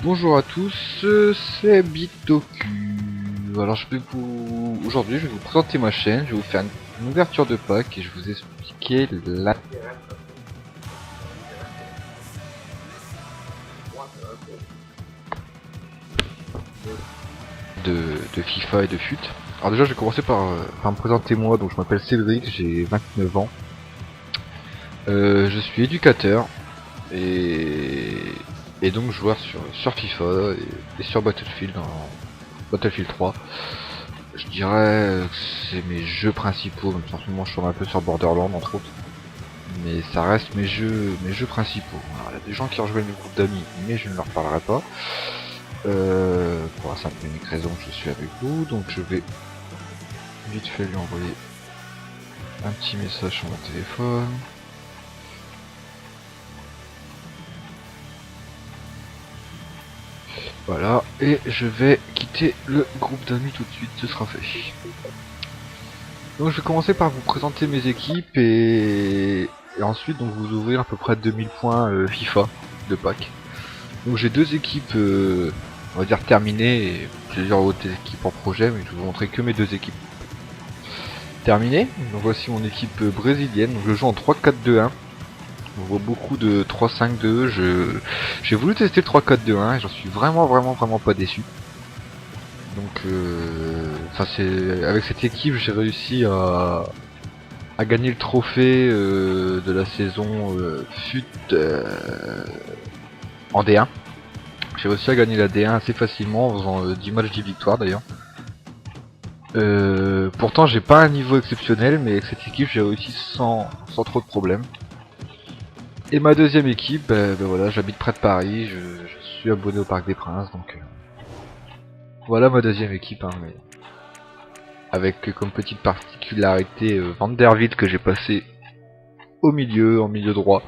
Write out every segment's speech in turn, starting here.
Bonjour à tous, c'est Bitoku. Alors aujourd'hui je vais vous présenter ma chaîne, je vais vous faire une ouverture de pack et je vais vous expliquer la de FIFA et de FUT. Alors déjà je vais commencer par me présenter moi, donc je m'appelle Cédric, j'ai 29 ans. Je suis éducateur et donc joueur sur FIFA et sur Battlefield en Battlefield 3. Je dirais que c'est mes jeux principaux, même si en ce moment je suis un peu sur Borderlands entre autres. Mais ça reste mes jeux principaux. Alors, il y a des gens qui rejoignent le groupe d'amis, mais je ne leur parlerai pas. Pour la simple et unique raison que je suis avec vous, donc je vais vite fait lui envoyer un petit message sur mon téléphone. Voilà, et je vais quitter le groupe d'amis tout de suite, ce sera fait. Donc je vais commencer par vous présenter mes équipes et ensuite donc vous ouvrir à peu près 2000 points FIFA de pack. Donc j'ai deux équipes on va dire terminées et plusieurs autres équipes en projet, mais je vais vous montrer que mes deux équipes terminées. Donc voici mon équipe brésilienne, donc je joue en 3-4-2-1. On voit beaucoup de 3-5-2, j'ai voulu tester le 3-4-2-1 et j'en suis vraiment pas déçu. Donc avec cette équipe j'ai réussi à gagner le trophée de la saison FUT en D1. J'ai réussi à gagner la D1 assez facilement en faisant 10 matchs 10 victoires d'ailleurs. Pourtant j'ai pas un niveau exceptionnel, mais avec cette équipe j'ai réussi sans trop de problèmes. Et ma deuxième équipe, ben voilà, j'habite près de Paris, je suis abonné au Parc des Princes, donc voilà ma deuxième équipe, hein, mais avec comme petite particularité Van der Wiel que j'ai passé au milieu, en milieu droit.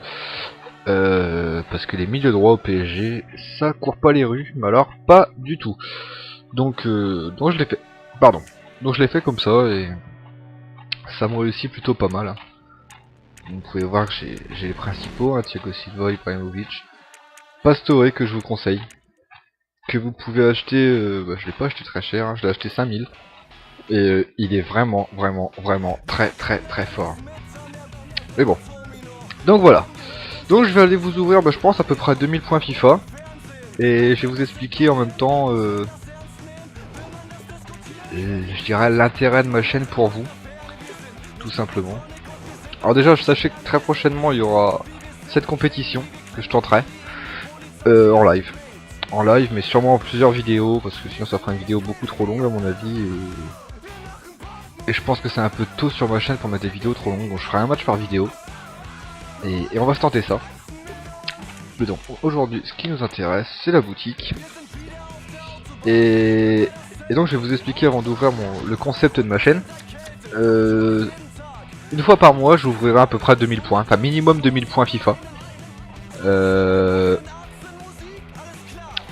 Parce que les milieux droits au PSG, ça court pas les rues, mais alors pas du tout. Donc je l'ai fait. Pardon. Donc je l'ai fait comme ça et ça me réussit plutôt pas mal. Hein. Vous pouvez voir que j'ai les principaux, hein, Thiago Silva, Ibrahimovic, Pastore que je vous conseille, que vous pouvez acheter. Je l'ai pas acheté très cher, hein, je l'ai acheté 5000 et il est vraiment très fort. Mais bon. Donc voilà. Donc je vais aller vous ouvrir, je pense à peu près 2000 points FIFA. Et je vais vous expliquer en même temps, je dirais l'intérêt de ma chaîne pour vous, tout simplement. Alors déjà, sachez que très prochainement il y aura cette compétition que je tenterai en live. En live, mais sûrement en plusieurs vidéos, parce que sinon ça fera une vidéo beaucoup trop longue à mon avis. Et je pense que c'est un peu tôt sur ma chaîne pour mettre des vidéos trop longues, donc je ferai un match par vidéo. Et on va se tenter ça. Mais donc aujourd'hui, ce qui nous intéresse, c'est la boutique. Et donc je vais vous expliquer avant d'ouvrir le concept de ma chaîne. Une fois par mois, j'ouvrirai à peu près 2000 points, enfin minimum 2000 points FIFA.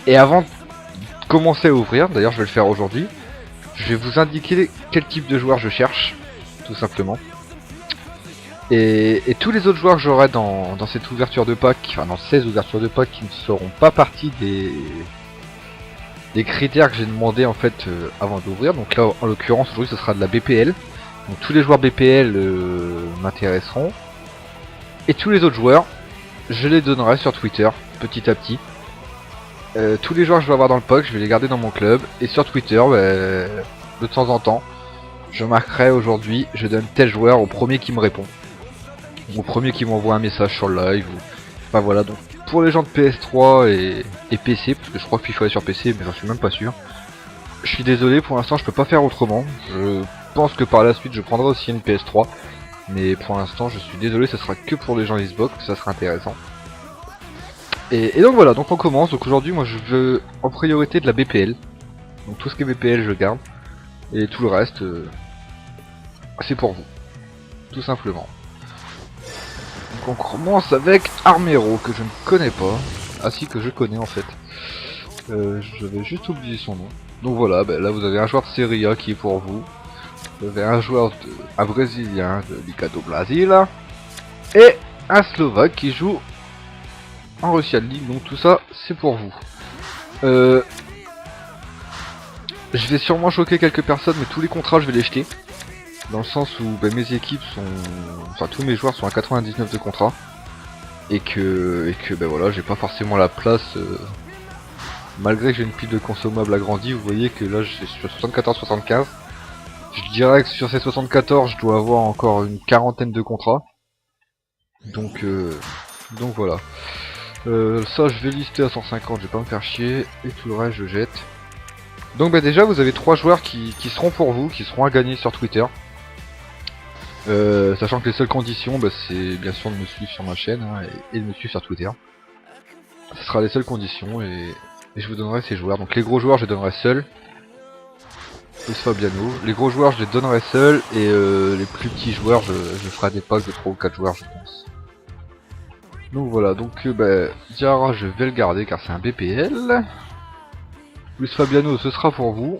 Et avant de commencer à ouvrir, d'ailleurs je vais le faire aujourd'hui, je vais vous indiquer quel type de joueur je cherche, tout simplement. Et tous les autres joueurs que j'aurai dans cette ouverture de pack, enfin dans 16 ouvertures de pack qui ne seront pas partie des critères que j'ai demandé en fait avant d'ouvrir. Donc là en l'occurrence aujourd'hui ce sera de la BPL. Donc tous les joueurs BPL m'intéresseront. Et tous les autres joueurs, je les donnerai sur Twitter petit à petit. Tous les joueurs que je vais avoir dans le pack, je vais les garder dans mon club. Et sur Twitter, de temps en temps, je marquerai aujourd'hui, je donne tel joueur au premier qui me répond. Au premier qui m'envoie un message sur le live. Enfin voilà, donc pour les gens de PS3 et PC, parce que je crois que FIFA est sur PC, mais j'en suis même pas sûr. Je suis désolé, pour l'instant je peux pas faire autrement. Je pense que par la suite je prendrai aussi une PS3. Mais pour l'instant je suis désolé, ça sera que pour les gens Xbox, ça sera intéressant. Et donc voilà, donc on commence. Donc aujourd'hui moi je veux en priorité de la BPL. Donc tout ce qui est BPL je garde. Et tout le reste c'est pour vous. Tout simplement. Donc on commence avec Armero que je ne connais pas. Ah si, que je connais en fait. Je vais juste oublier son nom. Donc voilà, là vous avez un joueur de Serie A qui est pour vous. Vous avez un Brésilien de Liga do Brasil. Et un Slovaque qui joue en Russian League. Donc tout ça c'est pour vous. Je vais sûrement choquer quelques personnes, mais tous les contrats je vais les jeter. Dans le sens où mes équipes sont... Enfin tous mes joueurs sont à 99 de contrat. Et que voilà, j'ai pas forcément la place... Malgré que j'ai une pile de consommables agrandie, vous voyez que là j'ai sur 74-75. Je dirais que sur ces 74, je dois avoir encore une quarantaine de contrats. Donc voilà. Ça je vais lister à 150, je vais pas me faire chier. Et tout le reste je jette. Donc déjà vous avez 3 joueurs qui seront pour vous, qui seront à gagner sur Twitter. Sachant que les seules conditions, c'est bien sûr de me suivre sur ma chaîne hein, et de me suivre sur Twitter. Ce sera les seules conditions et je vous donnerai ces joueurs. Donc les gros joueurs je les donnerai seuls. Plus Fabiano. Les gros joueurs je les donnerai seuls et les plus petits joueurs je ferai des packs de 3 ou 4 joueurs je pense. Donc voilà, donc Diarra je vais le garder car c'est un BPL. Plus Fabiano ce sera pour vous.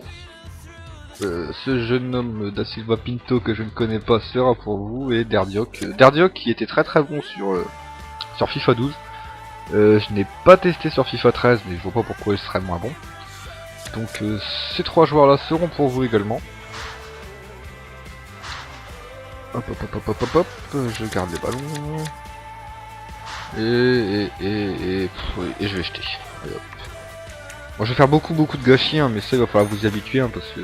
Ce jeune homme Da Silva Pinto que je ne connais pas sera pour vous et Derdioc. Derdioc qui était très très bon sur FIFA 12. Je n'ai pas testé sur FIFA 13 mais je vois pas pourquoi il serait moins bon. Donc ces 3 joueurs là seront pour vous également. Hop hop hop hop hop hop, je garde les ballons. Et je vais jeter. Bon, je vais faire beaucoup de gâchis hein, mais ça il va falloir vous y habituer hein, parce que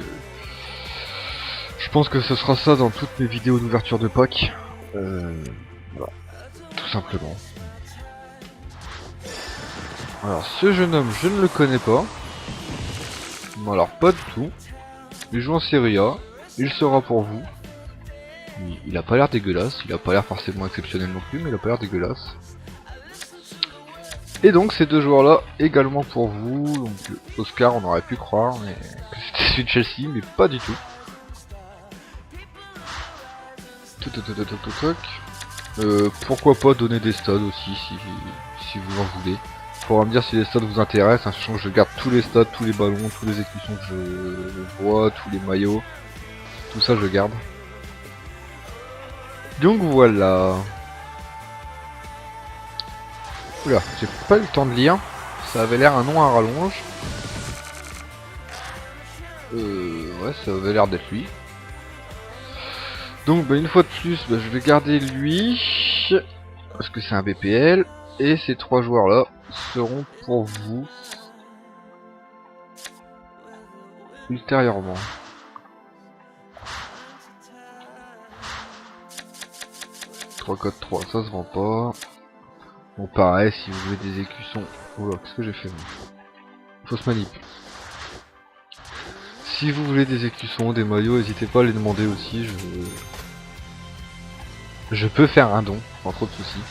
je pense que ce sera ça dans toutes mes vidéos d'ouverture de pack. Voilà, tout simplement. Alors ce jeune homme je ne le connais pas. Non, alors pas du tout. Il joue en Serie A, il sera pour vous. Il a pas l'air dégueulasse, il a pas l'air forcément exceptionnel non plus, mais il a pas l'air dégueulasse. Et donc ces 2 joueurs là également pour vous. Donc Oscar on aurait pu croire mais que c'était celui de Chelsea, mais pas du tout. Pourquoi pas donner des stats aussi si vous en voulez. Faudra me dire si les stats vous intéressent, hein, sachant que je garde tous les stats, tous les ballons, tous les écussons que je vois, tous les maillots. Tout ça je garde. Donc voilà. Oula, j'ai pas eu le temps de lire. Ça avait l'air un nom à rallonge. Ouais, ça avait l'air d'être lui. Donc une fois de plus, je vais garder lui. Parce que c'est un BPL. Et ces 3 joueurs là seront pour vous. Ultérieurement. Code 3, ça se vend pas. Bon pareil, si vous voulez des écussons... Oh là, qu'est-ce que j'ai fait moi? Fausse manip. Si vous voulez des écussons, des maillots, n'hésitez pas à les demander aussi, je peux faire un don, sans trop de soucis.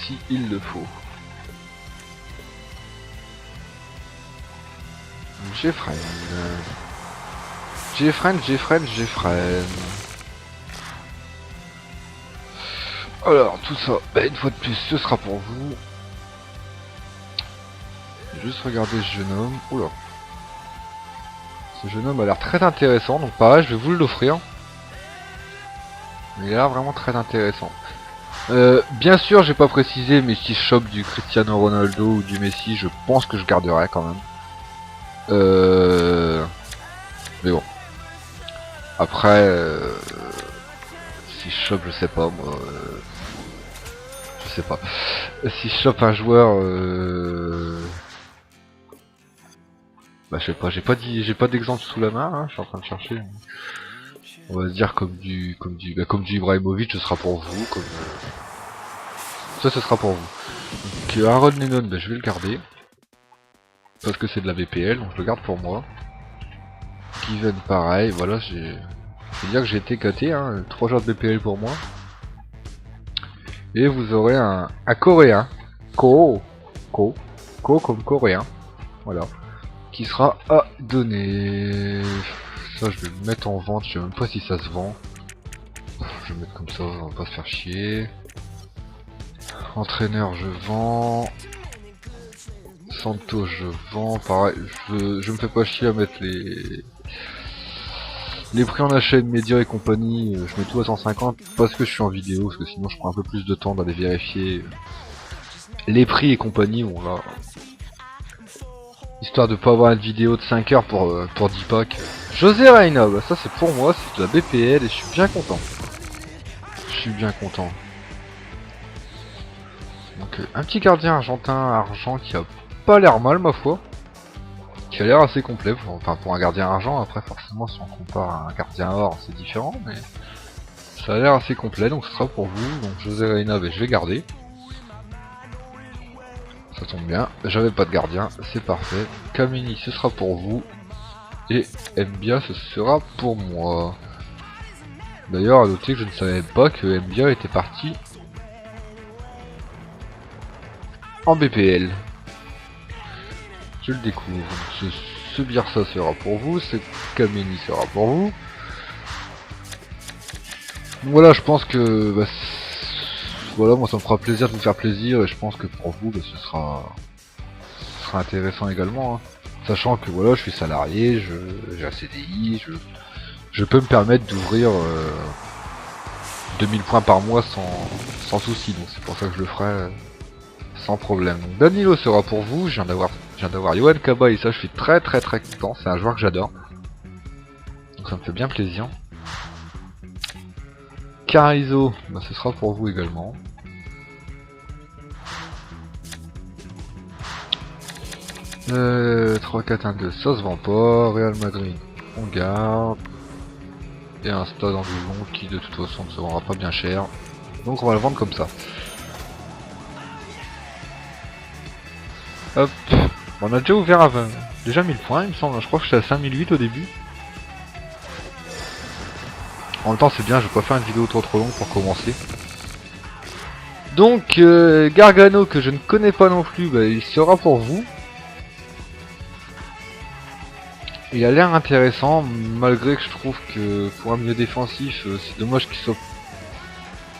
Si il le faut. Jeffren. Alors tout ça, une fois de plus, ce sera pour vous. Juste regarder ce jeune homme. Oula. Ce jeune homme a l'air très intéressant, donc pareil, je vais vous l'offrir. Il a l'air vraiment très intéressant. Bien sûr, j'ai pas précisé, mais si je chope du Cristiano Ronaldo ou du Messi, je pense que je garderai quand même. Mais bon. Après, si je chope, je sais pas moi. Je sais pas. Si je chope un joueur, je sais pas. J'ai pas d'exemple sous la main. Hein, je suis en train de chercher. On va se dire comme du Ibrahimovic, ce sera pour vous. Comme ça, ce sera pour vous. Donc Harold Lennon, je vais le garder parce que c'est de la BPL, donc je le garde pour moi. Given, pareil. Voilà, je vais dire que j'ai été gâté. Hein, 3 joueurs de BPL pour moi. Et vous aurez un coréen, Ko comme coréen, voilà, qui sera à donner. Ça je vais le mettre en vente, je sais même pas si ça se vend. Je vais mettre comme ça, on va pas se faire chier. Entraîneur je vends. Santos je vends, pareil, je me fais pas chier à mettre les prix en achat médias et compagnie, je mets tout à 150 parce que je suis en vidéo, parce que sinon je prends un peu plus de temps d'aller vérifier les prix et compagnie. Bon là, Histoire de pas avoir une vidéo de 5 heures pour 10 packs. José Reina, bah ça c'est pour moi, c'est de la BPL et je suis bien content. Je suis bien content. Donc un petit gardien argentin argent qui a pas l'air mal ma foi. Qui a l'air assez complet, enfin pour un gardien argent, après forcément si on compare à un gardien or c'est différent, mais ça a l'air assez complet, donc ce sera pour vous. Donc José Reina, bah, je vais garder. Ça tombe bien, j'avais pas de gardien, c'est parfait. Kameni ce sera pour vous. Et Mbia ce sera pour moi. D'ailleurs à noter que je ne savais pas que Mbia était parti en BPL. Je le découvre. Ce Biarsa sera pour vous, ce Kameni sera pour vous. Voilà, je pense que bah, voilà, moi ça me fera plaisir de vous faire plaisir et je pense que pour vous bah, ce sera intéressant également. Hein. Sachant que voilà, je suis salarié, j'ai un CDI, je peux me permettre d'ouvrir 2000 points par mois sans souci, donc c'est pour ça que je le ferai sans problème. Donc Danilo sera pour vous, je viens d'avoir Yohan Kaba et ça je suis très content, c'est un joueur que j'adore. Donc ça me fait bien plaisir. Carizo, bah, ce sera pour vous également. Euh, 3-4-1-2, ça se vend pas. Real Madrid, on garde. Et un stade en doublon qui de toute façon ne se vendra pas bien cher. Donc on va le vendre comme ça. Hop. On a déjà ouvert à 20. Déjà 1000 points il me semble. Je crois que j'étais à 5008 au début. En même temps c'est bien, je vais pas faire une vidéo trop longue pour commencer. Donc Gargano que je ne connais pas non plus, bah, il sera pour vous. Il a l'air intéressant, malgré que je trouve que pour un milieu défensif, c'est dommage qu'il soit...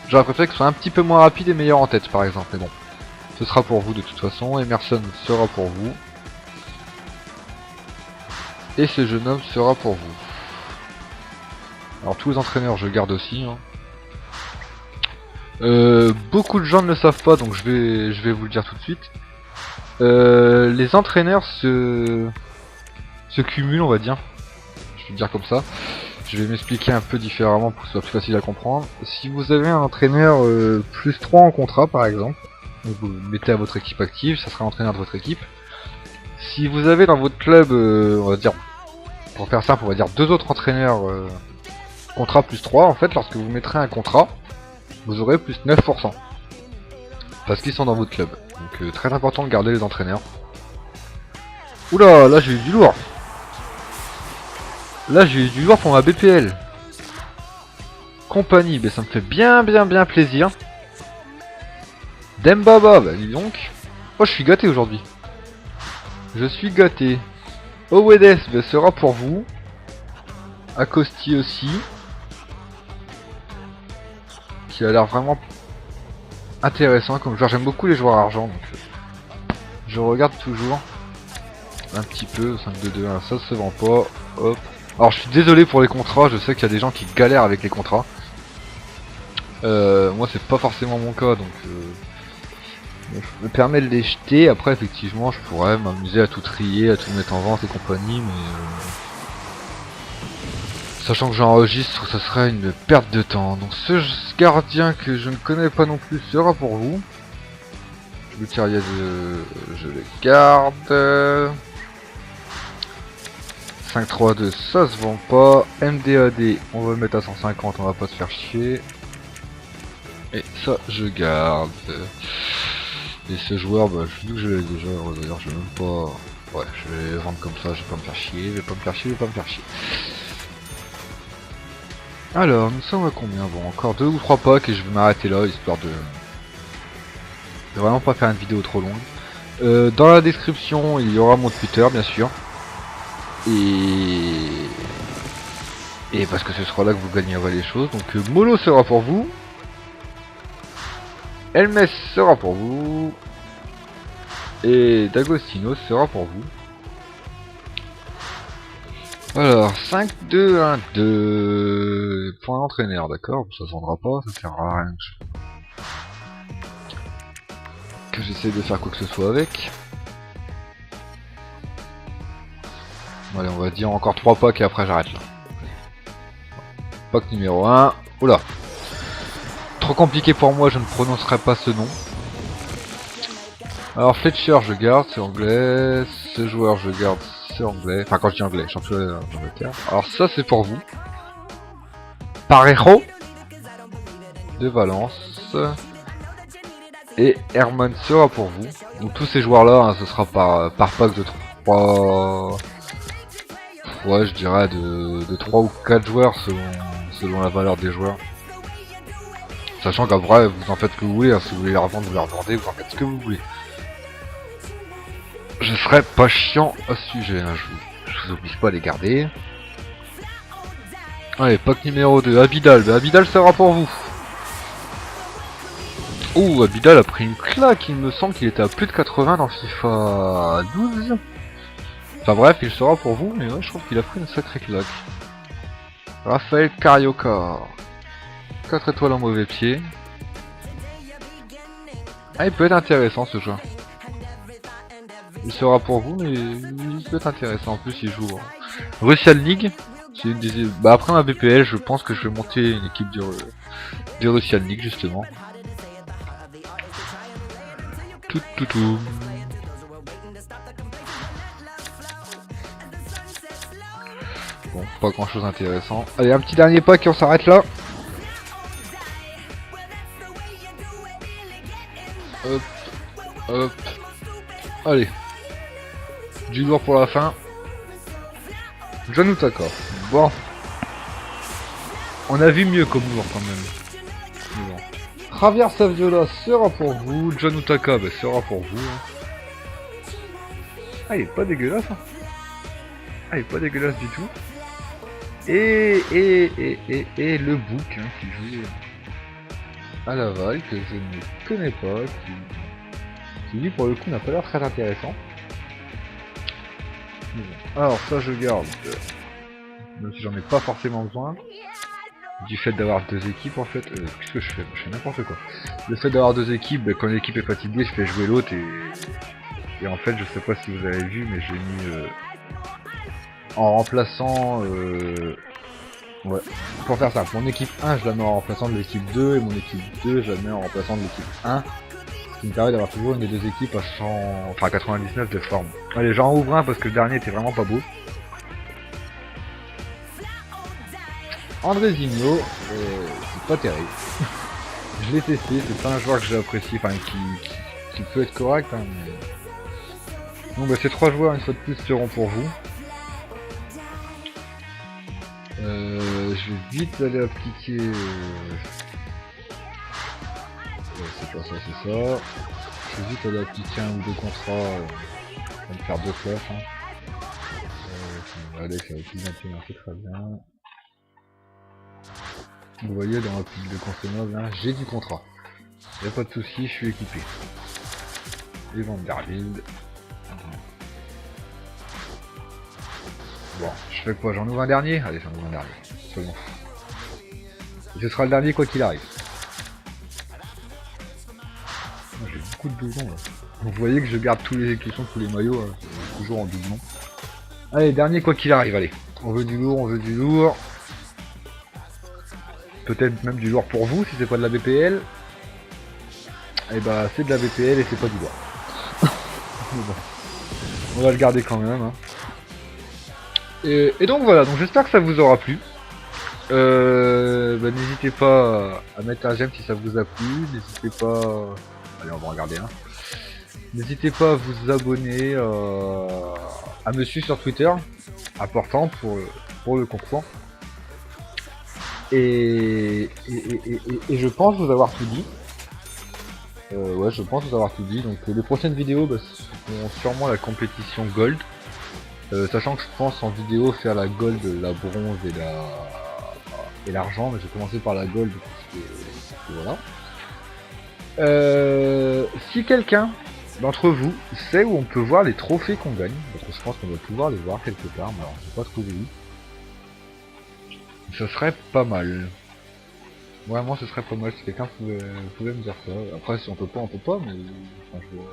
J'aurais préféré qu'il soit un petit peu moins rapide et meilleur en tête par exemple, mais bon. Ce sera pour vous de toute façon, Emerson sera pour vous. Et ce jeune homme sera pour vous. Alors tous les entraîneurs je garde aussi. Hein. Beaucoup de gens ne le savent pas, donc je vais vous le dire tout de suite. Les entraîneurs se cumulent, on va dire. Je vais le dire comme ça. Je vais m'expliquer un peu différemment pour que ce soit plus facile à comprendre. Si vous avez un entraîneur plus 3 en contrat par exemple, vous le mettez à votre équipe active, ça sera l'entraîneur de votre équipe. Si vous avez dans votre club, on va dire, pour faire simple, on va dire 2 autres entraîneurs contrat plus 3, en fait lorsque vous mettrez un contrat, vous aurez plus 9%. Parce qu'ils sont dans votre club. Donc très important de garder les entraîneurs. Oula, là j'ai eu du lourd. Là j'ai eu du lourd pour ma BPL. Compagnie, ben ça me fait bien plaisir. Dembaba, bah dis donc. Oh je suis gâté aujourd'hui. Je suis gâté. Owedes ben, sera pour vous. Acosti aussi. Qui a l'air vraiment intéressant comme joueur. J'aime beaucoup les joueurs argent. Donc, je regarde toujours un petit peu. 5-2-2-1, ça se vend pas. Hop. Alors je suis désolé pour les contrats. Je sais qu'il y a des gens qui galèrent avec les contrats. Moi c'est pas forcément mon cas. Donc je me permets de les jeter. Après effectivement je pourrais m'amuser à tout trier, à tout mettre en vente et compagnie. Mais sachant que j'enregistre, ça serait une perte de temps. Donc ce gardien que je ne connais pas non plus sera pour vous. Le Thierry je le garde. 5-3-2, ça se vend pas. MDAD, on va le mettre à 150, on va pas se faire chier. Et ça, je garde. Et ce joueur, bah, vu que je l'ai déjà, d'ailleurs, je vais même pas... Ouais, je vais le vendre comme ça, je vais pas me faire chier, je vais pas me faire chier. Alors, nous sommes à combien? Bon, encore 2 ou 3 packs et je vais m'arrêter là, histoire de vraiment pas faire une vidéo trop longue. Dans la description, il y aura mon Twitter, bien sûr. Et parce que ce sera là que vous gagnerez les choses. Donc Molo sera pour vous. Elmes sera pour vous. Et D'Agostino sera pour vous. Alors 5-2-1-2 point d'entraîneur, d'accord, ça se vendra pas, ça sert à rien que j'essaie de faire quoi que ce soit avec. Allez, on va dire encore 3 packs et après j'arrête là. Pack numéro 1. Oula. Trop compliqué pour moi, je ne prononcerai pas ce nom. Alors Fletcher je garde, c'est anglais. Ce joueur je garde, c'est anglais. Enfin quand je dis anglais, championnat d'Angleterre. Alors ça c'est pour vous. Parejo de Valence. Et Herman sera pour vous. Donc tous ces joueurs là, hein, ce sera par pack de 3. Ouais, je dirais de 3 ou 4 joueurs selon la valeur des joueurs. Sachant qu'après vous en faites ce que vous voulez, hein. Si vous voulez les revendre, vous les revendez, vous en faites ce que vous voulez. Je serai pas chiant à ce sujet, hein. Je vous oblige pas à les garder. Allez, pack numéro 2, Abidal. Bah, Abidal sera pour vous. Ouh, Abidal a pris une claque, il me semble qu'il était à plus de 80 dans FIFA 12. Enfin bref, il sera pour vous, mais ouais, je trouve qu'il a pris une sacrée claque. Raphaël Carioca. 4 étoiles en mauvais pied. Ah, il peut être intéressant ce jeu. Il sera pour vous, mais il peut être intéressant. En plus, il joue en Russian League. C'est une des... Bah, après ma BPL, je pense que je vais monter une équipe de Russian League, justement. Tout. Bon, pas grand chose d'intéressant. Allez, un petit dernier pack et on s'arrête là. Hop. Allez. Du lourd pour la fin. John Utaka. Bon. On a vu mieux comme lourd quand même. Bon. Javier Saviola sera pour vous. John Utaka bah, sera pour vous. Ah, il est pas dégueulasse. Hein. Ah, il est pas dégueulasse du tout. Et le book hein, qui joue à Laval, que je ne connais pas, qui lui pour le coup n'a pas l'air très intéressant. Alors ça je garde, même si j'en ai pas forcément besoin, du fait d'avoir 2 équipes en fait, qu'est-ce que je fais? Je fais n'importe quoi. Le fait d'avoir 2 équipes, bah, quand l'équipe est fatiguée je fais jouer l'autre et en fait je sais pas si vous avez vu mais j'ai mis en remplaçant ouais, pour faire simple, mon équipe 1 je la mets en remplaçant de l'équipe 2 et mon équipe 2 je la mets en remplaçant de l'équipe 1. Ce qui me permet d'avoir toujours une des 2 équipes à 100... enfin 99 de forme. Allez, j'en ouvre un parce que le dernier était vraiment pas beau. André Zigno, c'est pas terrible. Je l'ai testé, c'est pas un joueur que j'ai apprécié, enfin qui peut être correct. Hein, mais... Bon bah ces 3 joueurs une fois de plus seront pour vous. Je vais vite aller appliquer... c'est pas ça, c'est ça. Je vais vite aller appliquer 1 ou 2 contrats. On va me faire 2 flashs. Hein. Allez, ça va plus c'est très bien. Vous voyez dans la pile de consommables, là, j'ai du contrat. Y'a pas de souci, je suis équipé. Et Vanderbilt. Bon, je fais quoi? J'en ouvre un dernier? Allez, j'en ouvre un dernier. Soyons. Et ce sera le dernier quoi qu'il arrive. J'ai beaucoup de doublons là. Vous voyez que je garde tous les équipements, tous les maillots, hein, toujours en doublon. Allez, dernier quoi qu'il arrive, allez. On veut du lourd, on veut du lourd. Peut-être même du lourd pour vous si c'est pas de la BPL. Et bah c'est de la BPL et c'est pas du lourd. Bon. On va le garder quand même. Hein. Et donc voilà, donc j'espère que ça vous aura plu. Bah, n'hésitez pas à mettre un j'aime si ça vous a plu. N'hésitez pas... Allez, on va regarder un. N'hésitez pas à vous abonner, à me suivre sur Twitter. Important pour le concours. Et je pense vous avoir tout dit. Ouais, je pense vous avoir tout dit. Donc les prochaines vidéos bah, seront sûrement la compétition Gold. Sachant que je pense en vidéo faire la Gold, la Bronze et l'argent. Mais je vais commencer par la Gold. Parce que voilà. Si quelqu'un d'entre vous sait où on peut voir les trophées qu'on gagne, parce que je pense qu'on doit pouvoir les voir quelque part, mais alors je sais pas trouvé où. Ce serait pas mal. Vraiment, ce serait pas mal si quelqu'un pouvait me dire ça. Après, si on peut pas, mais enfin, je vois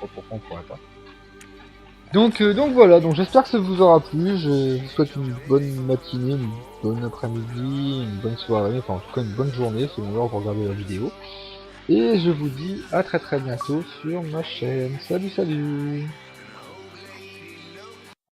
pas pourquoi on pourrait pas. Donc voilà, donc j'espère que ça vous aura plu. Je vous souhaite une bonne matinée, une bonne après-midi, une bonne soirée, enfin en tout cas une bonne journée selon l'heure où vous regardez la vidéo. Et je vous dis à très bientôt sur ma chaîne. Salut salut.